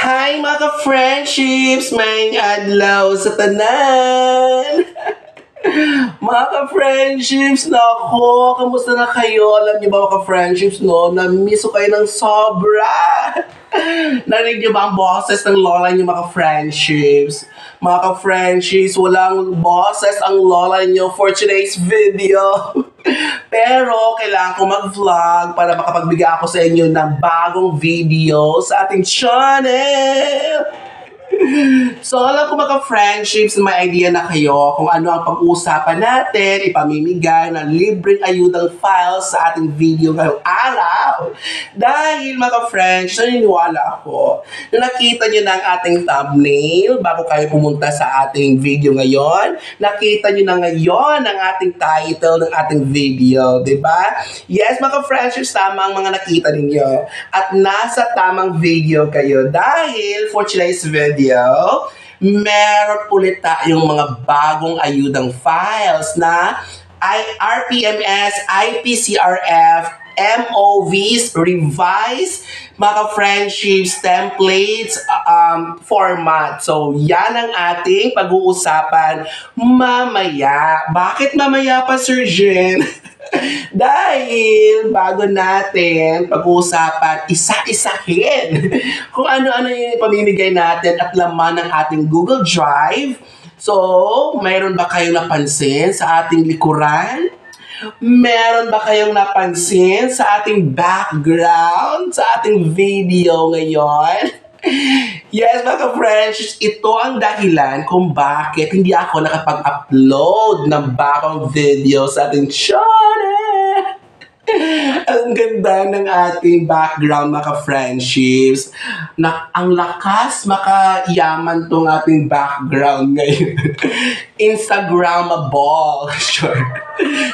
Hi mga ka-friendships! May adlaw sa tanan! Mga ka-friendships, nako, kamusta na kayo? Alam niyo ba mga ka-friendships, no? Na-miss ko kayo ng sobra! Narinig niyo ba ang boses ng lola niyo mga ka-friendships? Mga ka-friendships, walang boses ang lola niyo for today's video. Pero kailangan ko mag-vlog para makapagbigay ako sa inyo ng bagong video sa ating channel. So, alam ko mga friendships, may idea na kayo kung ano ang pag-uusapan natin, ipamimigay ng libreng ayudang files sa ating video ngayong araw. Dahil mga friends, naniniwala ako na nakita nyo na ang ating thumbnail bago kayo pumunta sa ating video ngayon. Nakita nyo na ngayon ang ating title ng ating video, di ba? Yes, mga friendships, tama ang mga nakita ninyo. At nasa tamang video kayo dahil for today's video, meron ulit tayong mga bagong ayudang files na RPMS, IPCRF, MOVs, revised, mga friendships, templates, format. So, yan ang ating pag-uusapan mamaya. Bakit mamaya pa, Sir Jen? Dahil bago natin pag-uusapan, isa-isahin kung ano-ano yung pamimigay natin at laman ng ating Google Drive. So, mayroon ba kayong napansin sa ating likuran? Meron ba kayong napansin sa ating background, sa ating video ngayon? Yes, mga friends, ito ang dahilan kung bakit hindi ako nakapag-upload ng bagong video sa ating channel. Ang ganda ng ating background, mga friendships. Ang lakas makayaman tong ating background ngayon. Instagrammable. Sure.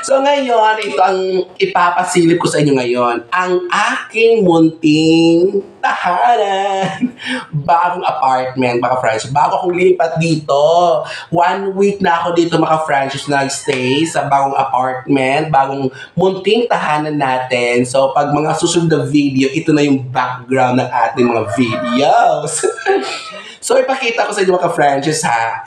So ngayon, ito ang ipapasilip ko sa inyo ngayon. Ang aking munting tahanan. Bagong apartment, mga friends. Bago akong lipat dito. 1 week na ako dito, mga friends, nag-stay sa bagong apartment, bagong munting tahanan natin. So pag mga susunod na video, ito na yung background ng ating mga videos. So ipakita ko sa inyo, mga friends, ha,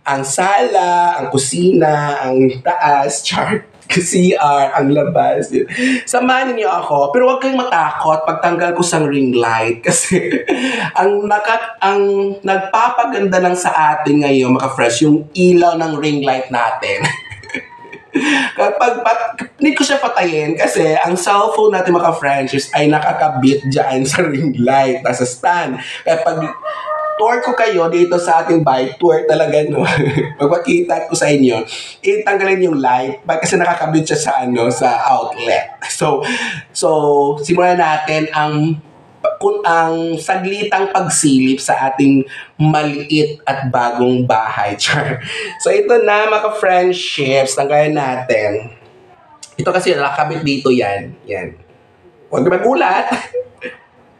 ang sala, ang kusina, ang taas, chart, CR, ang labas. Yun. Samahan niyo ako, pero huwag kayong matakot pagtanggal ko sa ring light kasi ang nagpapaganda lang sa atin ngayon, mga fresh, yung ilaw ng ring light natin. Kapag hindi ko siya patayin kasi ang cellphone natin, mga friends, ay nakakabit dyan sa ring light, nasa stand. Kapag tour ko kayo dito sa ating bike, tour talaga, no? Magpakita ko sa inyo, itanggalin yung light kasi nakakabit siya sa, sa outlet. So simulan natin ang saglitang pagsilip sa ating maliit at bagong bahay. Char. So ito na, mga friendships, tanggalin natin. Ito kasi nakakabit dito yan. Yan. Huwag na magulat.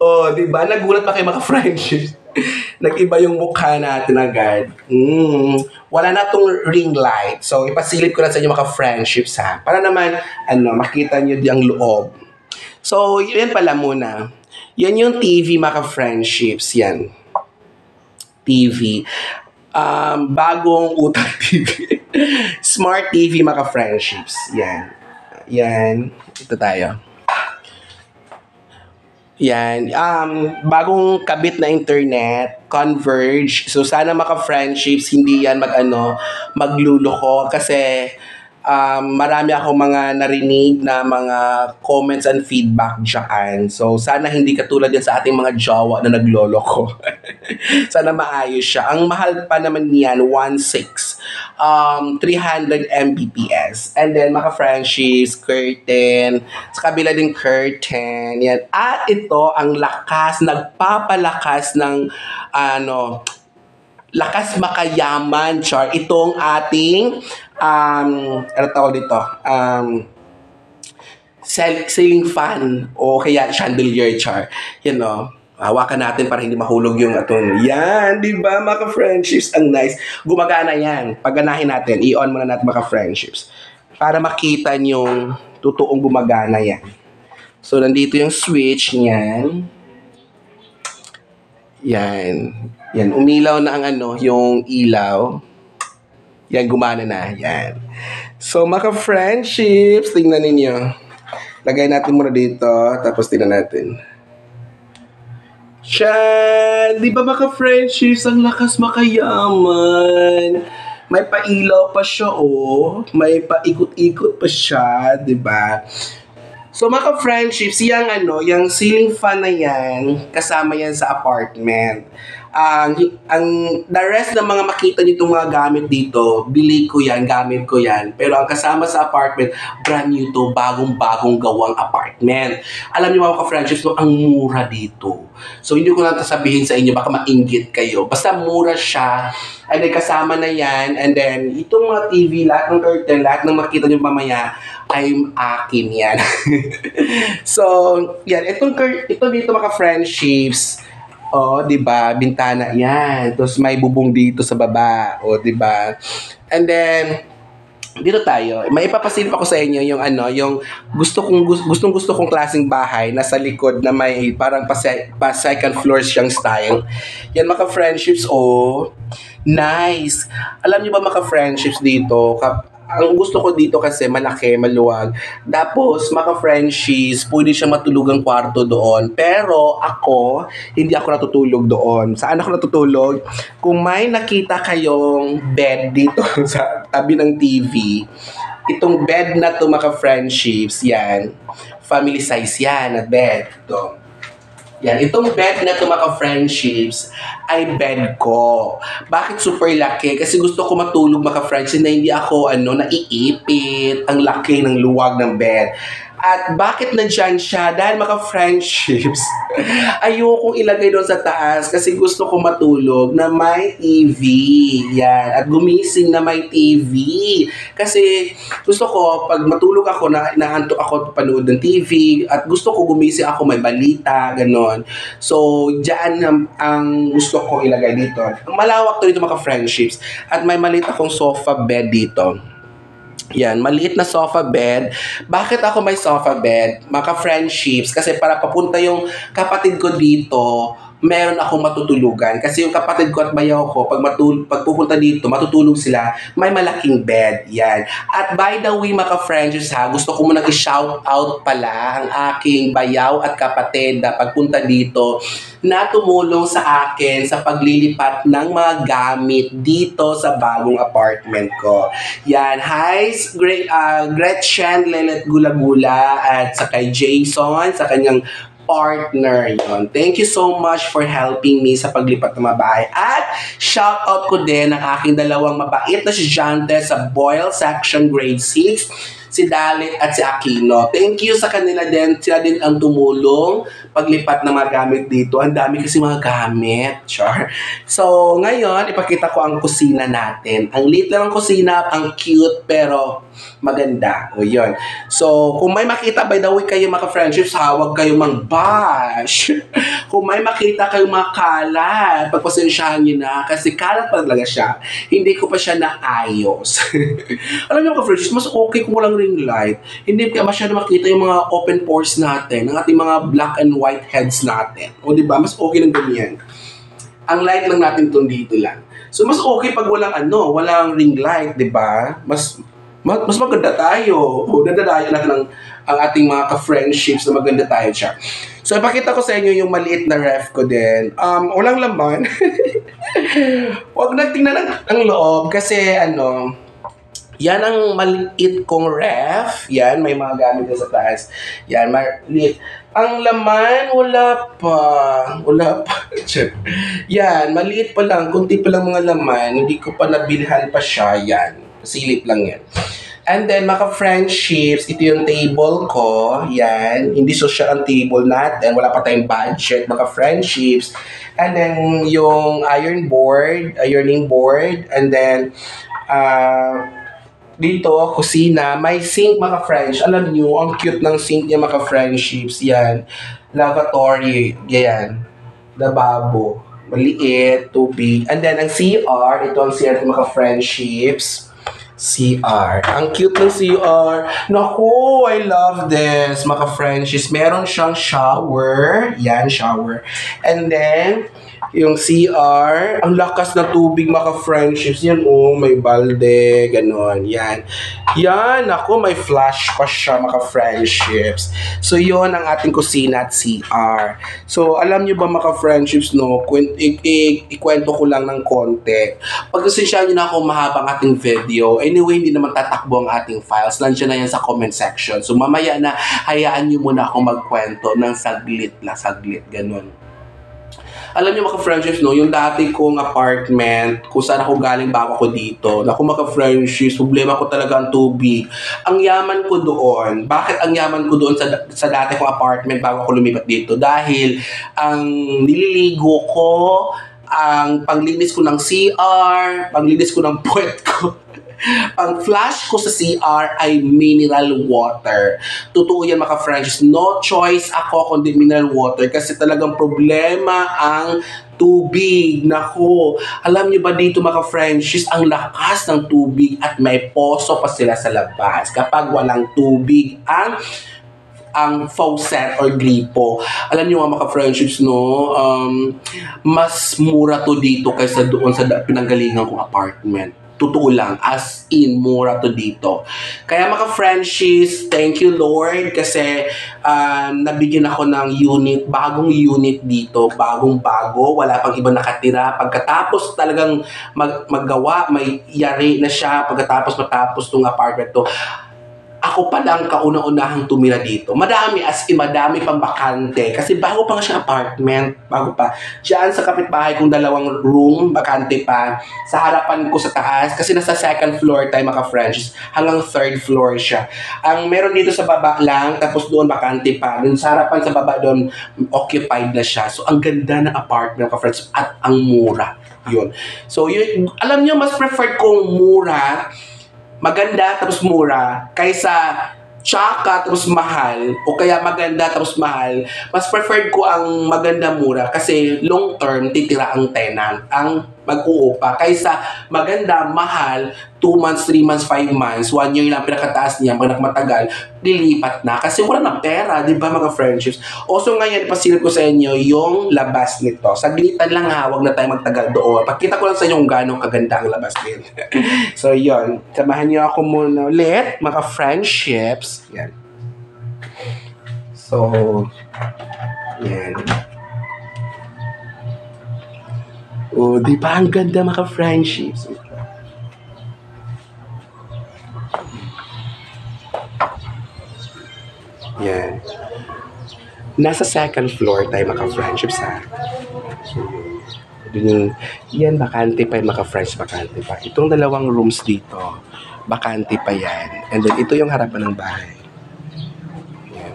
Oh, di ba? Nagulat pa kayo, mga friendships. Nag-iba yung mukha natin agad. Wala na tong ring light. So, ipasilip ko na sa inyo, mga friendships, ha. Para naman, makita nyo di ang loob. So, yun pala muna. Yan yung TV, mga friendships. Yan. TV. Bagong utang TV. Smart TV, mga friendships. Yan. Yan. Ito tayo. Yan. Bagong kabit na internet, Converge. So, sana maka-friendships, hindi yan magluloko kasi marami akong mga narinig na mga comments and feedback dyan. So, sana hindi katulad yan sa ating mga jowa na nagloloko. Sana maayos siya. Ang mahal pa naman niyan, 1.6. 300 Mbps. And then, mga friendships, curtain. Sa kabila din curtain. Yan. At ito, ang lakas, nagpapalakas ng, lakas makayaman, char. Itong ating, ano tawag dito? Ceiling fan o kaya chandelier, char. You know, hawakan natin para hindi mahulog yung atong. Yan, di ba, mga friendships? Ang nice. Gumagana yan. Pagganahin natin, i-on muna natin, mga friendships. Para makita yung totoong gumagana yan. So, nandito yung switch niyan. Yan. Yan, umilaw na ang yung ilaw. Yan, gumana na. Yan. So, mga friendships, tingnan ninyo. Lagay natin muna dito, tapos tingnan natin. Siyan! Di ba mga friendships, ang lakas makayaman? May pailaw pa siya, oh. May paikot-ikot pa siya, di ba? So mga friendships, yung ceiling fan na yan, kasama yan sa apartment. Ang the rest ng mga makita nyo itong mga gamit dito, bili ko yan, gamit ko yan. Pero ang kasama sa apartment, brand new to, bagong-bagong gawang apartment. Alam niyo mga ka-friendships, ang mura dito. So hindi ko lang sabihin sa inyo, baka mainggit kayo. Basta mura siya, and then kasama na yan, and then itong mga TV, lahat ng curtain, lahat ng makita nyo mamaya, ay akin yan. So, yan, ito dito mga friendships. Oh, 'di ba? Bintana 'yan. Tapos may bubong dito sa baba, oh, 'di ba? And then dito tayo. May ipapasilip ako sa inyo yung yung gustong-gusto kong klaseng bahay nasa likod na may parang pa second floor siyang style. Yan mga friendships, oh. Nice. Alam niyo ba mga friendships dito, ang gusto ko dito kasi malaki, maluwag. Tapos, mga friendships, pwede siya matulugang kwarto doon. Pero ako, hindi ako natutulog doon. Saan ako natutulog? Kung may nakita kayong bed dito sa tabi ng TV, itong bed na to mga friendships, yan. Family size yan na bed. Ito. Yan, itong bed na to mga friendships ay bed ko. Bakit super laki? Kasi gusto ko matulog mga friendships na hindi ako naiipit. Ang laki ng luwag ng bed. At bakit nandyan siya? Dahil mga friendships, ayokong ilagay doon sa taas kasi gusto ko matulog na may TV. Yan. At gumising na may TV. Kasi gusto ko, pag matulog ako, naantok ako panood ng TV at gusto ko gumising ako, may balita, ganon. So, dyan ang gusto ko ilagay dito. Malawak to dito mga friendships. At may maliit akong sofa bed dito. Yan, maliit na sofa bed. Bakit ako may sofa bed? Mga friendships, kasi para papunta yung kapatid ko dito, meron akong matutulugan. Kasi yung kapatid ko at bayaw ko, pag pupunta dito, matutulog sila, may malaking bed. Yan. At by the way, mga friendships ha, gusto ko munang i-shout out pala ang aking bayaw at kapatid na pagpunta dito na tumulong sa akin sa paglilipat ng mga gamit dito sa bagong apartment ko. Yan. Hi, Gretchen Lelet Gula-Gula at sa kay Jason, sa kanyang partner yon. Thank you so much for helping me sa paglipat ng mga bahay. At shout out ko din ang aking dalawang mabait na estudyante sa Boyle Section Grade 6, si Dalit at si Aquino. Thank you sa kanila din. Sila din ang tumulong paglipat ng mga gamit dito. Ang dami kasi mga gamit. Sure. So, ngayon, ipakita ko ang kusina natin. Ang liit lang ang kusina, ang cute, pero maganda. O, yun. So, kung may makita, by the way, kayo mga friendships, huwag kayo mang-bash. Kung may makita kayong mga kalat, pagpasensyahan nyo na, kasi kalat pa talaga siya. Hindi ko pa siya naayos. Alam niyo mga friendships, mas okay kung walang ring light. Hindi ka masyado makita yung mga open pores natin, ang ating mga black and white heads natin. O diba, mas okay ng ganyan. Ang light lang natin itong dito lang. So mas okay pag walang ring light, diba? Mas maganda tayo. O dadadayo natin ang ating mga ka-friendships na maganda tayo siya. So ipakita ko sa inyo yung maliit na ref ko din. Walang laman. Huwag nagtingnan ang loob kasi yan ang maliit kong ref. Yan, may mga gamit sa taas. Yan, maliit. Ang laman, wala pa. Yan, maliit pa lang. Kunti pa lang mga laman. Hindi ko pa nabilhan pa siya. Yan, silip lang yan. And then, mga friendships, ito yung table ko. Yan, hindi social ang table natin. Wala pa tayong budget, mga friendships. And then, yung ironing board. And then, dito, kusina, may sink mga friends. Alam nyo, ang cute ng sink niya mga friendships. Yan. Lavatory. Yan. Lababo. Maliit, tubig. And then, ang CR, ito ang CR mga friendships. CR. Ang cute ng CR. Naku, I love this, mga Frenchies. Meron siyang shower. Yan, shower. And then, yung CR, ang lakas na tubig, mga Frenchies. Yan, oh, may balde, ganon. Yan. Yan, ako, may flash pa siya, mga Friendships. So, yon ang ating kusina at CR. So, alam nyo ba, mga Friendships, no? Ikwento ko lang ng konti. Pagkasensyahan nyo na ako mahabang ating video. Anyway, hindi naman tatakbo ang ating files. Nandiyan na yan sa comment section. So, mamaya na, hayaan nyo muna ako magkwento ng saglit na saglit. Ganon. Alam niyo mga friendships, no, yung dati kong apartment, kung saan ako galing bago ako dito, naku mga friendships, problema ko talaga ang tubig. Ang yaman ko doon, bakit ang yaman ko doon sa dati kong apartment bago ako lumipat dito? Dahil ang nililigo ko, ang panglinis ko ng CR, panglinis ko ng puwet ko, ang flash ko sa CR ay mineral water. Totoo yan mga friends. No choice ako kundi mineral water kasi talagang problema ang tubig. Naku, alam niyo ba dito mga friends, ang lakas ng tubig at may poso pa sila sa labas kapag walang tubig ang faucet or gripo. Alam niyo mga friendships, no, mas mura to dito kaysa doon sa pinanggalingan kong apartment. Totoo lang, as in, mura to dito. Kaya mga friendships, thank you Lord kasi nabigyan ako ng bagong unit dito, bagong-bago, wala pang iba nakatira. Pagkatapos talagang maggawa, may yari na siya, pagkatapos matapos tong apartment to. Ako pa lang kauna-unahang tumira dito. Madami, as in, madami pang bakante. Kasi bago pa nga siyang apartment. Bago pa. Diyan sa kapitbahay kong 2 room, bakante pa. Sa harapan ko sa taas. Kasi nasa 2nd floor tayo mga friends. Hanggang 3rd floor siya. Ang meron dito sa baba lang, tapos doon bakante pa. Doon sa harapan sa baba doon, occupied na siya. So, ang ganda ng apartment mga friends. At ang mura. Yun. So, yun, alam nyo, mas preferred kong mura, maganda tapos mura kaysa tsaka tapos mahal o kaya maganda tapos mahal. Mas preferred ko ang maganda mura kasi long term titira ang tenant, ang mag-uupa kaysa maganda mahal 2 months, 3 months, 5 months, 1 year lang pinakataas niya, pag matagal lilipat na kasi wala na pera, di ba mga friendships? Also ngayon pasilip ko sa inyo yung labas nito. Saglitan lang ha, wag na tayo magtagal doon. Pakita ko lang sa inyo kung gaano kaganda ang labas din. So yon, samahan niyo ako muna ulit mga friendships. Yan. So yan. Oh, di ba ang ganda mga friendships? Yan. Nasa 2nd floor tayo mga friendships ha. Yan, bakante pa yung mga friends, bakante pa. Itong 2 rooms dito, bakante pa yan. And then ito yung harapan ng bahay. Yan.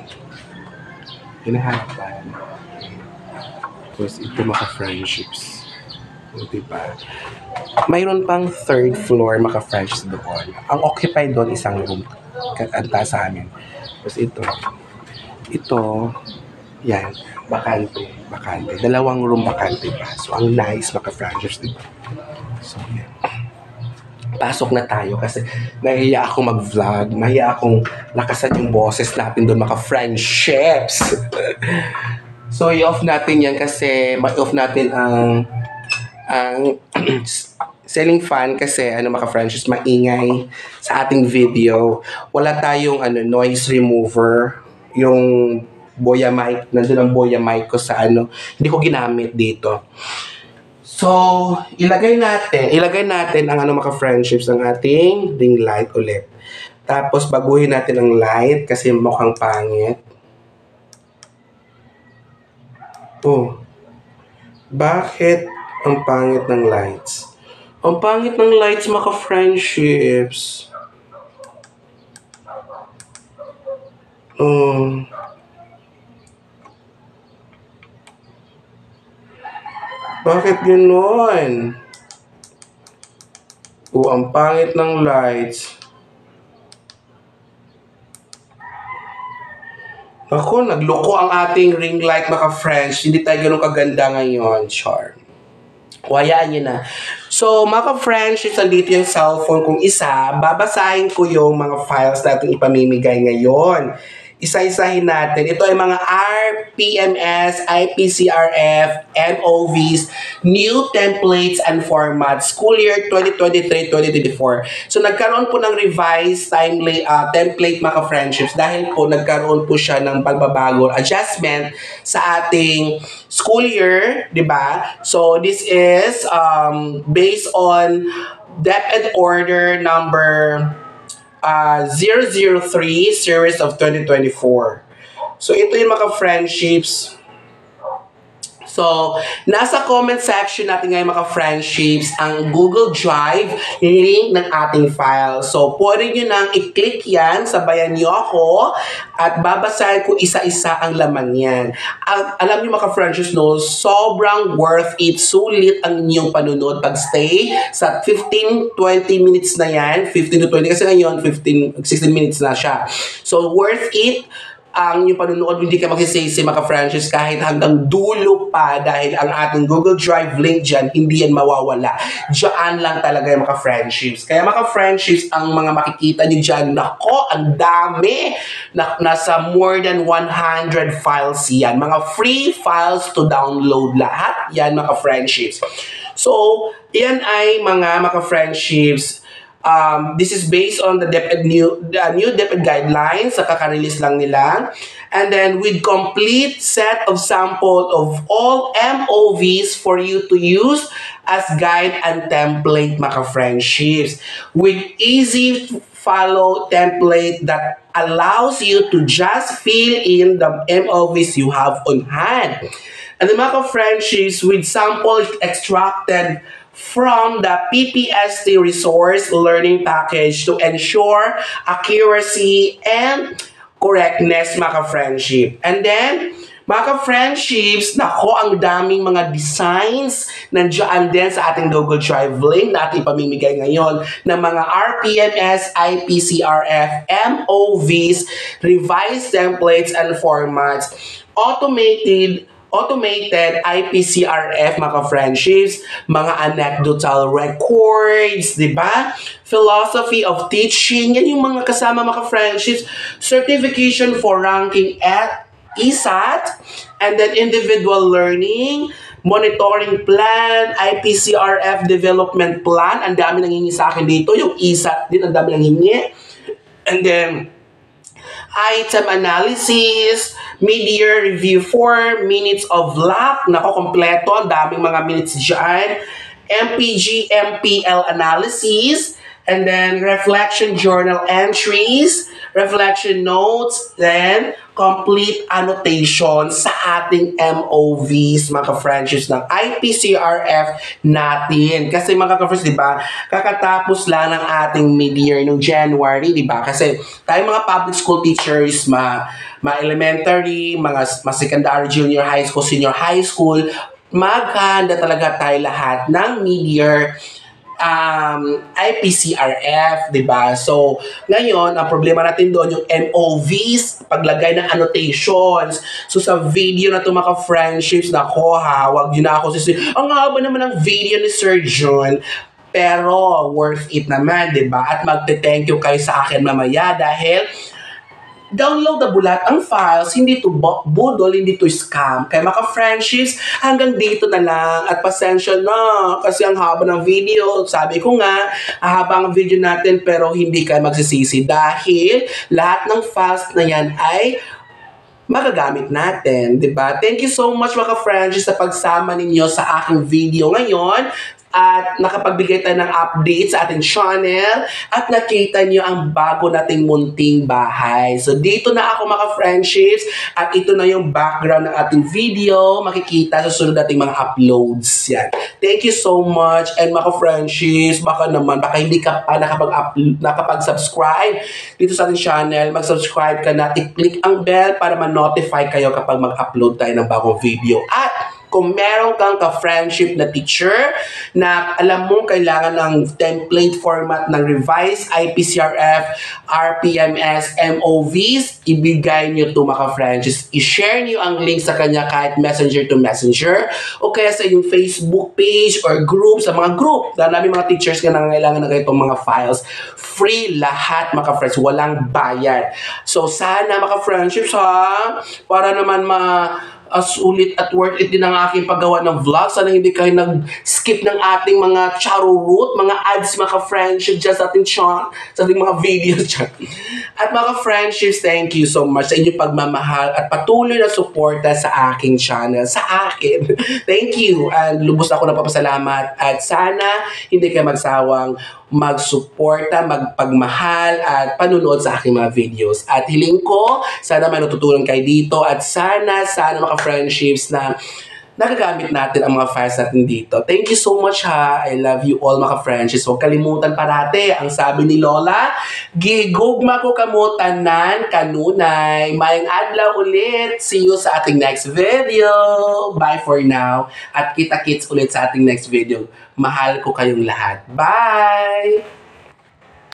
Yan ang harapan. Tapos ito mga friendships. O, diba? Mayroon pang 3rd floor mga friends doon. Ang occupied doon isang room. Kanta sa amin. Tapos ito, yan, bakante. 2 room bakante pa. So, ang nice mga friends, diba? So, yan. Pasok na tayo kasi nahiya ako mag-vlog. Nahiya akong lakasan yung boses natin doon mga friendships. So, i-off natin yan kasi ma-off natin ang ceiling fan kasi mga friendships, maingay sa ating video. Wala tayong noise remover. Yung Boya mic, nandun ang Boya mic ko sa hindi ko ginamit dito. So, ilagay natin ang mga friendships ng ating ring light ulit. Tapos baguhin natin ang light kasi mukhang pangit. Oh. Bakit ang pangit ng lights? Ang pangit ng lights mga friendships. Bakit gano'n? Ang pangit ng lights. Ako, nagloko ang ating ring light mga friends. Hindi tayo ganun kaganda ngayon, Char. Hayaan nyo na. So, So, mga ka-friendships, nandito yung cellphone kong isa. Babasahin ko yung mga files natin ipamimigay ngayon. Isa-isahin natin. Ito ay mga RPMS, IPCRF, MOVs, new templates and formats, school year 2023-2024. So, nagkaroon po ng revised template, mga ka-friendships, dahil po nagkaroon po siya ng pagbabago, adjustment sa ating school year, di ba? So, this is based on DepEd Order number 003 series of 2024. So, ito yung mga friendships. So, nasa comment section natin ngayon mga friendships ang Google Drive link ng ating file. So, pwede nyo nang i-click yan, sabayan nyo ako, at babasahin ko isa-isa ang laman yan. Alam nyo mga friendships, no, sobrang worth it, sulit ang inyong panunod pag-stay sa 15-20 minutes na yan, 15 to 20, kasi ngayon 16 minutes na siya. So, worth it ang yung panunood, hindi ka magsisisi mga friendships kahit hanggang dulo pa, dahil ang ating Google Drive link dyan, hindi yan mawawala. Diyan lang talaga yung mga friendships. Kaya mga friendships, ang mga makikita nyo dyan, nako, ang dami. Nasa more than 100 files yan. Mga free files to download lahat yan mga friendships. So, yan ay mga friendships. This is based on the new DepEd guidelines sa kaka-release lang nila. And then with complete set of sample of all MOVs for you to use as guide and template mga friendships. With easy follow template that allows you to just fill in the MOVs you have on hand. And the mga friendships with sample extracted from the PPST resource learning package to ensure accuracy and correctness mga friendship. And then, mga friendships, nako, ang daming mga designs nandiyan din sa ating Google Drive link na ating ipamimigay ngayon ng mga RPMS, IPCRF, MOVs, revised templates and formats, automated IPCRF, mga friendships, mga anecdotal records, di ba? Philosophy of teaching, yan yung mga kasama mga friendships, certification for ranking at ESAT, and then individual learning, monitoring plan, IPCRF development plan, ang dami nang hingi sa akin dito, yung ESAT din, ang dami nang hingi, and then item analysis, mid-year review form, minutes of lab, nako, kompleto, ang daming mga minutes dyan, MPG, MPL analysis, and then reflection journal entries, reflection notes, then complete annotation sa ating MOVs, mga friendships ng IPCRF natin. Kasi mga ka-friends, di ba, kakatapos lang ng ating mid-year noong January, di ba? Kasi tayo mga public school teachers, ma-elementary, mga secondary, junior high school, senior high school, maghanda talaga tayo lahat ng mid-year IPCRF, di ba? So, ngayon, ang problema natin doon, yung MOVs, paglagay ng annotations. So, sa video na ito, mga friendships, nako ha, wag yun na ako sisi. Ang haba naman ng video ni Sir John, pero worth it naman, di ba? At magte-thank you kayo sa akin mamaya dahil downloadable lahat ang files, hindi to budol, hindi to scam. Kaya mga friendships, hanggang dito na lang at pasensya na kasi ang haba ng video. Sabi ko nga, haba ang video natin pero hindi kayo magsisisi dahil lahat ng files na yan ay magagamit natin, di ba? Thank you so much mga friendships sa pagsama ninyo sa aking video ngayon. At nakapagbigay tayo ng update sa ating channel at nakita nyo ang bago nating munting bahay. So dito na ako mga friendships at ito na yung background ng ating video. Makikita sa sunod nating mga uploads yan. Thank you so much and mga friendships, baka hindi ka pa nakapag-subscribe dito sa ating channel, mag-subscribe ka na, i-click ang bell para ma-notify kayo kapag mag-upload tayo ng bagong video. At Kung meron kang ka-friendship na teacher na alam mo kailangan ng template format ng revised IPCRF, RPMS, MOVs, ibigay nyo to mga friendships. I-share nyo ang link sa kanya kahit messenger to messenger o kaya sa inyong Facebook page or group, sa mga group. Dahil namin mga teachers na nangangailangan na itong mga files. Free lahat mga friends, walang bayad. So sana mga friendships ha, para naman sulit at worth it din ang aking paggawa ng vlog. Sana hindi kayo nag-skip ng ating mga charurut, mga ads, mga friendship dyan sa ating channel, sa ating mga videos dyan. At mga friendships, thank you so much sa inyong pagmamahal at patuloy na suporta sa aking channel, sa akin. Thank you. And lubos ako napapasalamat at sana hindi kayo magsawang magsuporta, magpagmahal at panunood sa aking mga videos. At hiling ko, sana may natutunan kayo dito at sana mga friendships na nagagamit natin ang mga files natin dito. Thank you so much ha. I love you all mga friendships. Huwag kalimutan parate ang sabi ni Lola, gigugma ko kamutanan kanunay. Mayang adlaw ulit. See you sa ating next video. Bye for now. At kita-kits ulit sa ating next video. Mahal ko kayong lahat. Bye!